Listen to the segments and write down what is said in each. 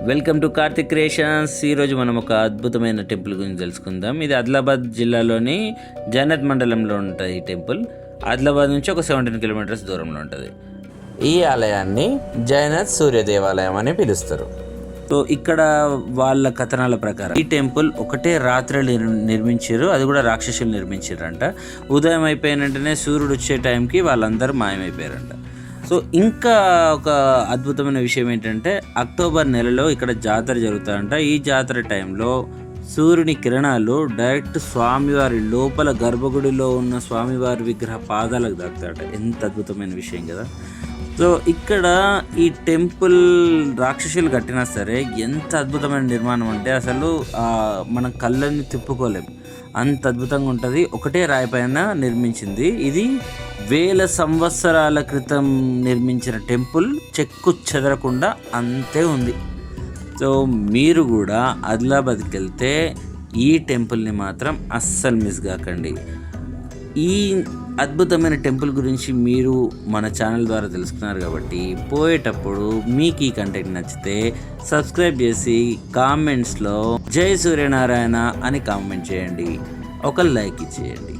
Welcome to Karthik creations. ఈరోజు మనం ఒక అద్భుతమైన టెంపుల్ గురించి తెలుసుకుందాం. ఇది ఆదిలాబాద్ జిల్లాలోని జనత్ మండలంలో ఉంటుంది. ఈ టెంపుల్ ఆదిలాబాద్ నుంచి ఒక 17 కిలోమీటర్స్ దూరంలో ఉంటుంది. ఈ ఆలయాన్ని జైనత్ సూర్య దేవాలయం అని పిలుస్తారు. సో ఇక్కడ వాళ్ళ కథనాల ప్రకారం ఈ టెంపుల్ ఒకటే రాత్రి నిర్మించారు. అది కూడా రాక్షసులు నిర్మించారంట. ఉదయం అయిపోయిన వెంటనే సూర్యుడు వచ్చే టైంకి వాళ్ళందరూ మాయమైపోయారంట. సో ఇంకా ఒక అద్భుతమైన విషయం ఏంటంటే అక్టోబర్ నెలలో ఇక్కడ జాతర జరుగుతుందంట. ఈ జాతర టైంలో సూర్యుని కిరణాలు డైరెక్ట్ స్వామివారి లోపల గర్భగుడిలో ఉన్న స్వామివారి విగ్రహ పాదాలకు తాకుతాయట. ఎంత అద్భుతమైన విషయం కదా. సో ఇక్కడ ఈ టెంపుల్ రాక్షసులు కట్టినా సరే ఎంత అద్భుతమైన నిర్మాణం అంటే అసలు మన కళ్ళని తిప్పుకోలేం, అంత అద్భుతంగా ఉంటుంది. ఒకటే రాయి పైన నిర్మించింది. ఇది 1000 సంవత్సరాల క్రితం నిర్మించిన టెంపుల్, చెక్కు చెదరకుండా అంతే ఉంది. సో మీరు కూడా ఆదిలాబాద్కి వెళ్తే ఈ టెంపుల్ని మాత్రం అస్సలు మిస్ కాకండి. ఈ అద్భుతమైన టెంపుల్ గురించి మీరు మన ఛానల్ ద్వారా తెలుసుకున్నారు కాబట్టి పోయేటప్పుడు మీకు ఈ కంటెంట్ నచ్చితే సబ్స్క్రైబ్ చేసి కామెంట్స్లో జై సూర్యనారాయణ అని కామెంట్ చేయండి, ఒక లైక్ ఇచ్చేయండి.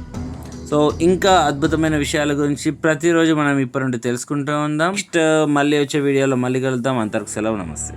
సో ఇంకా అద్భుతమైన విషయాల గురించి ప్రతిరోజు మనం ఇప్పటి నుండి తెలుసుకుంటూ ఉందాం. నెక్స్ట్ మళ్ళీ వచ్చే వీడియోలో మళ్ళీ కలుద్దాం. అంతవరకు సెలవు, నమస్తే.